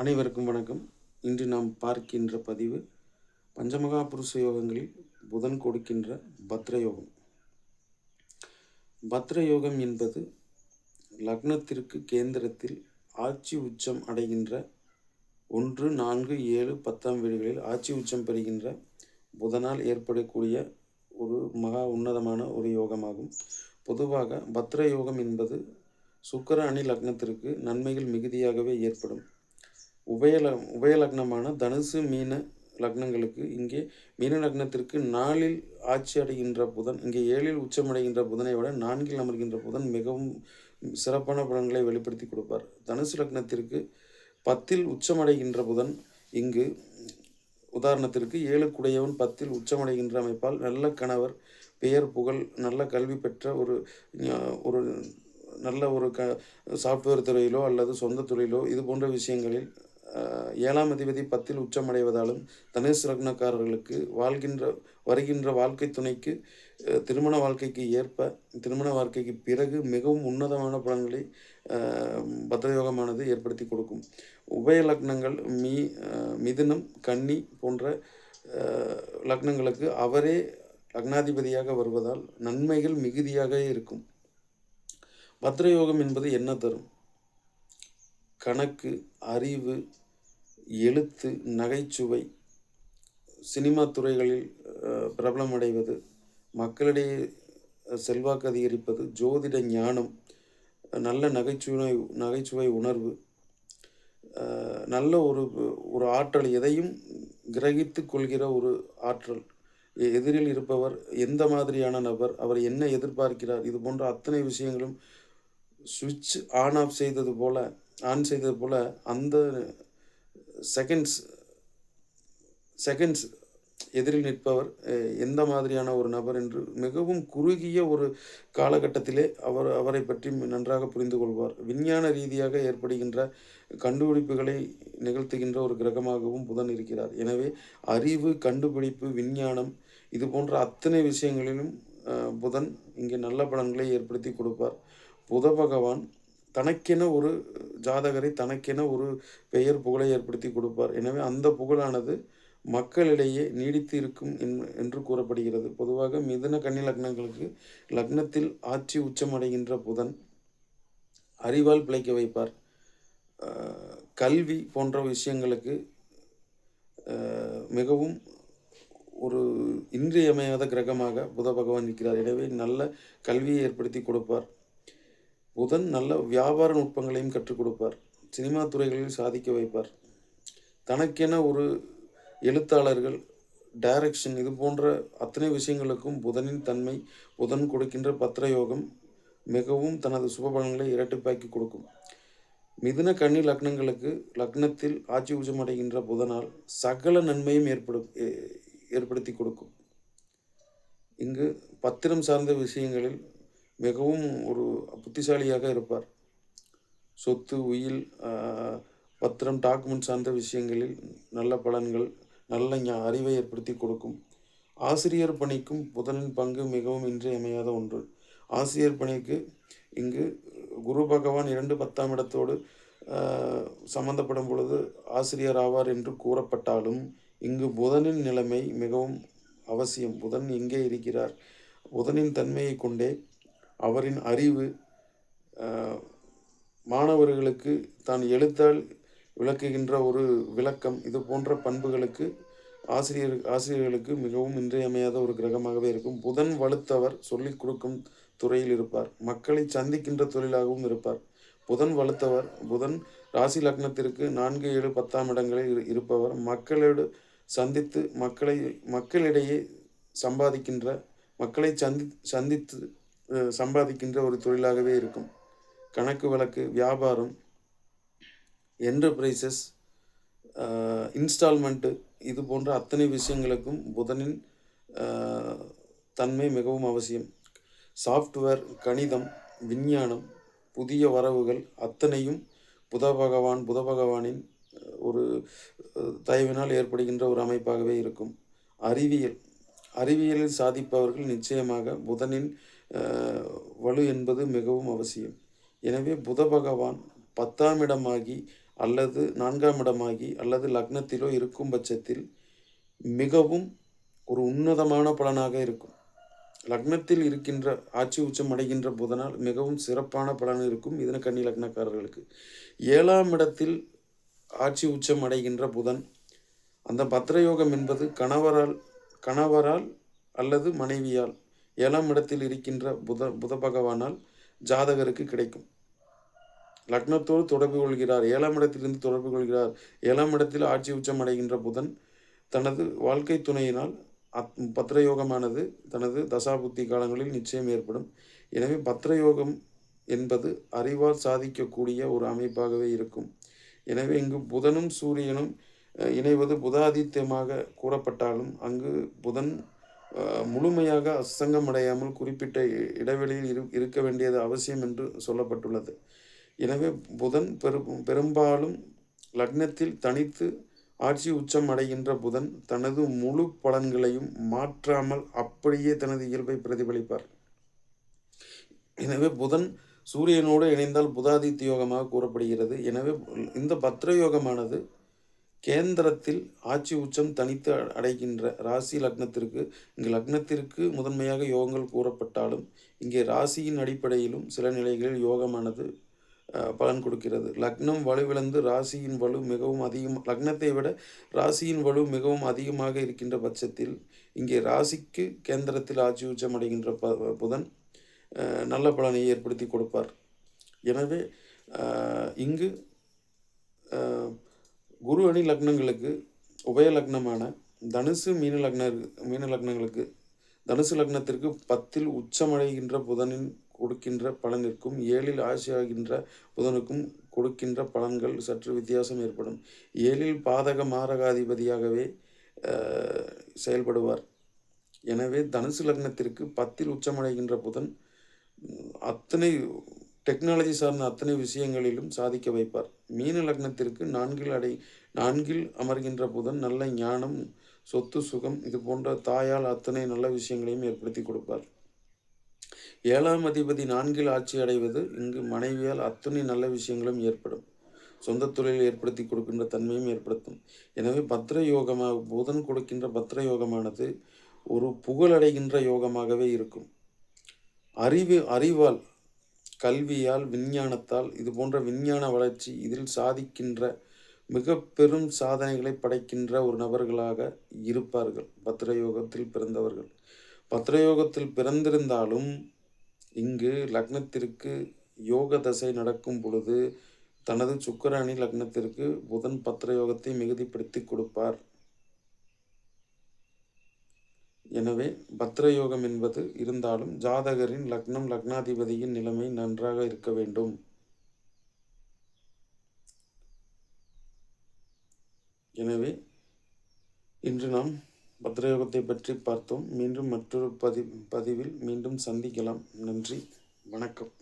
அனைவருக்கும் வணக்கம். இன்று நாம் பார்க்கின்ற பதிவு பஞ்சமகா புருஷ யோகங்களில் புதன் கொடுக்கின்ற பத்ர யோகம். பத்ர யோகம் என்பது லக்னத்திற்கு கேந்திரத்தில் ஆட்சி உச்சம் அடைகின்ற 1, 4, 7, 10ஆம் வீடுகளில் ஆட்சி உச்சம் பெறுகின்ற புதனால் ஏற்படக்கூடிய ஒரு மகா உன்னதமான ஒரு யோகமாகும். பொதுவாக பத்ர யோகம் என்பது சுக்கிர அணி லக்னத்திற்கு நன்மைகள் மிகுதியாகவே ஏற்படும். உபய லக்னமான தனுசு மீன லக்னங்களுக்கு இங்கே மீன லக்னத்திற்கு 4இல் ஆட்சி அடைகின்ற புதன் இங்கே 7இல் உச்சமடைகின்ற புதனை விட 4இல் அமர்கின்ற புதன் மிகவும் சிறப்பான பலன்களை வெளிப்படுத்தி கொடுப்பார். தனுசு லக்னத்திற்கு 10இல் உச்சமடைகின்ற புதன் இங்கு உதாரணத்திற்கு 7க்குடையவன் 10இல் உச்சமடைகின்ற அமைப்பால் நல்ல கணவர், பெயர், புகழ், நல்ல கல்வி பெற்ற ஒரு ஒரு நல்ல ஒரு சாஃப்ட்வேர் துறையிலோ அல்லது சொந்த தொழிலோ இது போன்ற விஷயங்களில் 7ஆம் அதிபதி 10இல் உச்சமடைவதாலும் தனுசு லக்னக்காரர்களுக்கு வருகின்ற வாழ்க்கை துணைக்கு திருமண வாழ்க்கைக்கு ஏற்ப திருமண வாழ்க்கைக்கு பிறகு மிகவும் உன்னதமான பலன்களை பத்ரயோகமானது ஏற்படுத்தி கொடுக்கும். உபய லக்னங்கள் மிதுனம், கன்னி போன்ற லக்னங்களுக்கு அவரே லக்னாதிபதியாக வருவதால் நன்மைகள் மிகுதியாக இருக்கும். பத்ரயோகம் என்பது என்ன தரும்? கணக்கு, அறிவு, எழுத்து, நகைச்சுவை, சினிமா துறைகளில் பிரபலமடைவது, மக்களிடையே செல்வாக்கு அதிகரிப்பது, ஜோதிட ஞானம், நல்ல நகைச்சுவை உணர்வு, நல்ல ஒரு ஆற்றல், எதையும் கிரகித்து கொள்கிற ஒரு ஆற்றல், எதிரில் இருப்பவர் எந்த மாதிரியான நபர், அவர் என்ன எதிர்பார்க்கிறார், இது போன்ற அத்தனை விஷயங்களும் சுவிட்ச் ஆன் செய்தது போல அந்த செகண்ட்ஸ் எதிரில் நிற்பவர் எந்த மாதிரியான ஒரு நபர் என்று மிகவும் குறுகிய ஒரு காலகட்டத்திலே அவரை பற்றி நன்றாக புரிந்து கொள்வார். விஞ்ஞான ரீதியாக ஏற்படுகின்ற கண்டுபிடிப்புகளை நிகழ்த்துகின்ற ஒரு கிரகமாகவும் புதன் இருக்கிறார். எனவே அறிவு, கண்டுபிடிப்பு, விஞ்ஞானம் இது போன்ற அத்தனை விஷயங்களிலும் புதன் இங்கே நல்ல பலன்களை ஏற்படுத்தி கொடுப்பார். புத பகவான் தனக்கென ஒரு ஜாதகரை தனக்கென ஒரு பெயர், புகழை ஏற்படுத்தி கொடுப்பார். எனவே அந்த புகழானது மக்களிடையே நீடித்து இருக்கும் என்று கூறப்படுகிறது. பொதுவாக மிதுன, கன்னி லக்னங்களுக்கு லக்னத்தில் ஆட்சி உச்சமடைகின்ற புதன் அறிவால் பிழைக்க வைப்பார். கல்வி போன்ற விஷயங்களுக்கு மிகவும் ஒரு இன்றியமையாத கிரகமாக புத பகவான் இருக்கிறார். எனவே நல்ல கல்வியை ஏற்படுத்தி கொடுப்பார். புதன் நல்ல வியாபார நுட்பங்களையும் கற்றுக் கொடுப்பார். சினிமா துறைகளில் சாதிக்க வைப்பார். தனக்கென ஒரு எழுத்தாளர்கள், டைரக்ஷன் இது போன்ற அத்தனை விஷயங்களுக்கும் புதனின் தன்மை, புதன் கொடுக்கின்ற பத்ர யோகம் மிகவும் தனது சுபபலன்களை இரட்டிப்பாக்கி கொடுக்கும். மிதுன, கன்னி லக்னங்களுக்கு லக்னத்தில் ஆட்சி உச்சமடைகின்ற புதனால் சகல நன்மையும் ஏற்படுத்தி கொடுக்கும். இங்கு பத்திரம் சார்ந்த விஷயங்களில் மிகவும் ஒரு புத்திசாலியாக இருப்பார். சொத்து, உயில், பத்திரம், டாக்குமெண்ட் சார்ந்த விஷயங்களில் நல்ல பலன்கள், நல்ல அறிவை ஏற்படுத்தி கொடுக்கும். ஆசிரியர் பணிக்கும் புதனின் பங்கு மிகவும் இன்றியமையாத ஒன்று. ஆசிரியர் பணிக்கு இங்கு குரு பகவான் 2, 10ஆம் இடத்தோடு சம்பந்தப்படும் பொழுது ஆசிரியர் ஆவார் என்று கூறப்பட்டாலும் இங்கு புதனின் நிலைமை மிகவும் அவசியம். புதன் எங்கே இருக்கிறார்? புதனின் தன்மையை கொண்டே அவரின் அறிவு, மாணவர்களுக்கு தான் எழுத்தால் விளக்குகின்ற ஒரு விளக்கம், இது போன்ற பண்புகளுக்கு ஆசிரியர்களுக்கு மிகவும் இன்றியமையாத ஒரு கிரகமாகவே இருக்கும். புதன் வலுத்தவர் சொல்லிக் கொடுக்கும் துறையில் இருப்பார். மக்களை சந்திக்கின்ற தொழிலாகவும் இருப்பார். புதன் வலுத்தவர். புதன் ராசி லக்னத்திற்கு 4, 7, 10ஆம் இடங்களில் இருப்பவர் மக்களோடு சந்தித்து மக்களிடையே மக்களை சந்தித்து சம்பாதிக்கின்ற ஒரு தொழிலாகவே இருக்கும். கணக்கு வழக்கு, வியாபாரம், என்டர்பிரைசஸ், இன்ஸ்டால்மெண்ட்டு இது போன்ற அத்தனை விஷயங்களுக்கும் புதனின் தன்மை மிகவும் அவசியம். சாஃப்ட்வேர், கணிதம், விஞ்ஞானம், புதிய வரவுகள் அத்தனையும் புத பகவானின் ஒரு தயவினால் ஏற்படுகின்ற ஒரு அமைப்பாகவே இருக்கும். அறிவியலில் சாதிப்பவர்கள் நிச்சயமாக புதனின் வலு என்பது மிகவும் அவசியம். எனவே புத பகவான் 10ஆம் இடமாகி அல்லது 4ஆம் இடமாகி அல்லது லக்னத்திலோ இருக்கும் பட்சத்தில் மிகவும் ஒரு உன்னதமான பலனாக இருக்கும். லக்னத்தில் இருக்கின்ற ஆட்சி உச்சம் அடைகின்ற புதனால் மிகவும் சிறப்பான பலன் இருக்கும் மிதுன லக்னக்காரர்களுக்கு. 7ஆம் இடத்தில் ஆட்சி உச்சம் அடைகின்ற புதன், அந்த பத்ரயோகம் என்பது கணவரால் அல்லது மனைவியால் 7ஆம் இடத்தில் இருக்கின்ற புத பகவானால் ஜாதகருக்கு கிடைக்கும். லக்னத்தோடு தொடர்பு கொள்கிறார், 7ஆம் இடத்திலிருந்து தொடர்பு கொள்கிறார். 7ஆம் இடத்தில் ஆட்சி உச்சம் அடைகின்ற புதன் தனது வாழ்க்கை துணையினால் பத்ரயோகமானது தனது தசாபுத்தி காலங்களில் நிச்சயம் ஏற்படும். எனவே பத்ரயோகம் என்பது அறிவால் சாதிக்கக்கூடிய ஒரு அமைப்பாகவே இருக்கும். எனவே இங்கு புதனும் சூரியனும் இணைவது புதாதித்யமாக கூறப்பட்டாலும் அங்கு புதன் முழுமையாக அசங்கம் அடையாமல் குறிப்பிட்ட இடைவெளியில் இருக்க வேண்டியது அவசியம் என்று சொல்லப்பட்டுள்ளது. எனவே புதன் பெரும்பாலும் லக்னத்தில் தனித்து ஆட்சி உச்சம் அடைகின்ற புதன் தனது முழு பலன்களையும் மாற்றாமல் அப்படியே தனது இயல்பை பிரதிபலிப்பார். எனவே புதன் சூரியனோடு இணைந்தால் புதாதித்ய யோகமாக கூறப்படுகிறது. எனவே இந்த பத்ரயோகமானது கேந்திரத்தில் ஆட்சி உச்சம் தனித்து அடைகின்ற ராசி லக்னத்திற்கு, இங்கு லக்னத்திற்கு முதன்மையாக யோகங்கள் கூறப்பட்டாலும் இங்கே ராசியின் அடிப்படையிலும் சில நிலைகளில் யோகமானது பலன் கொடுக்கிறது. லக்னம் வலுவிழந்து ராசியின் வலு மிகவும் லக்னத்தை விட ராசியின் வலு மிகவும் அதிகமாக இருக்கின்ற பட்சத்தில் இங்கே ராசிக்கு கேந்திரத்தில் ஆட்சி உச்சம் அடைகின்ற புதன் நல்ல பலனை ஏற்படுத்தி கொடுப்பார். எனவே இங்கு குரு அணி லக்னங்களுக்கு உபய லக்னமான தனுசு மீன லக்னங்களுக்கு தனுசு லக்னத்திற்கு 10ல் உச்சமடைகின்ற புதனின் கொடுக்கின்ற பலனிற்கும் 7ல் ஆட்சியாகின்ற புதனுக்கும் கொடுக்கின்ற பலன்கள் சற்று வித்தியாசம் ஏற்படும். 7ல் பாதக மாரகாதிபதியாகவே செயல்படுவார். எனவே தனுசு லக்னத்திற்கு 10ல் உச்சமடைகின்ற புதன் அத்தனை டெக்னாலஜி சார்ந்த அத்தனை விஷயங்களிலும் சாதிக்க வைப்பார். மீன லக்னத்திற்கு 4ல் அமர்கின்ற புதன் நல்ல ஞானம், சொத்து, சுகம் இது போன்ற தாயால் அத்தனை நல்ல விஷயங்களையும் ஏற்படுத்தி கொடுப்பார். 7ஆம் அதிபதி 4ல் ஆட்சி அடைவது இங்கு மனைவியால் அத்தனை நல்ல விஷயங்களும் ஏற்படும். சொந்த தொழில் ஏற்படுத்தி கொடுக்கின்ற தன்மையும் ஏற்படுத்தும். எனவே பத்ரயோகமாக புதன் கொடுக்கின்ற பத்ரயோகமானது ஒரு புகழடைகின்ற யோகமாகவே இருக்கும். அறிவால், கல்வியால், விஞ்ஞானத்தால் இது போன்ற விஞ்ஞான வளர்ச்சி இதில் சாதிக்கின்ற மிக பெரும் சாதனைகளை படைக்கின்ற ஒரு நபர்களாக இருப்பார்கள் பத்ரயோகத்தில் பிறந்தவர்கள். பத்ரயோகத்தில் பிறந்திருந்தாலும் இங்கு லக்னத்திற்கு யோக தசை நடக்கும் பொழுது தனது சுக்கிர லக்னத்திற்கு புதன் பத்ரயோகத்தை மிகுதிப்படுத்தி கொடுப்பார். எனவே பத்ரயோகம் என்பது இருந்தாலும் ஜாதகரின் லக்னம், லக்னாதிபதியின் நிலைமை நன்றாக இருக்க வேண்டும். எனவே இன்று நாம் பத்ரயோகத்தை பற்றி பார்த்தோம். மீண்டும் மற்றொரு பதிவில் மீண்டும் சந்திக்கலாம். நன்றி, வணக்கம்.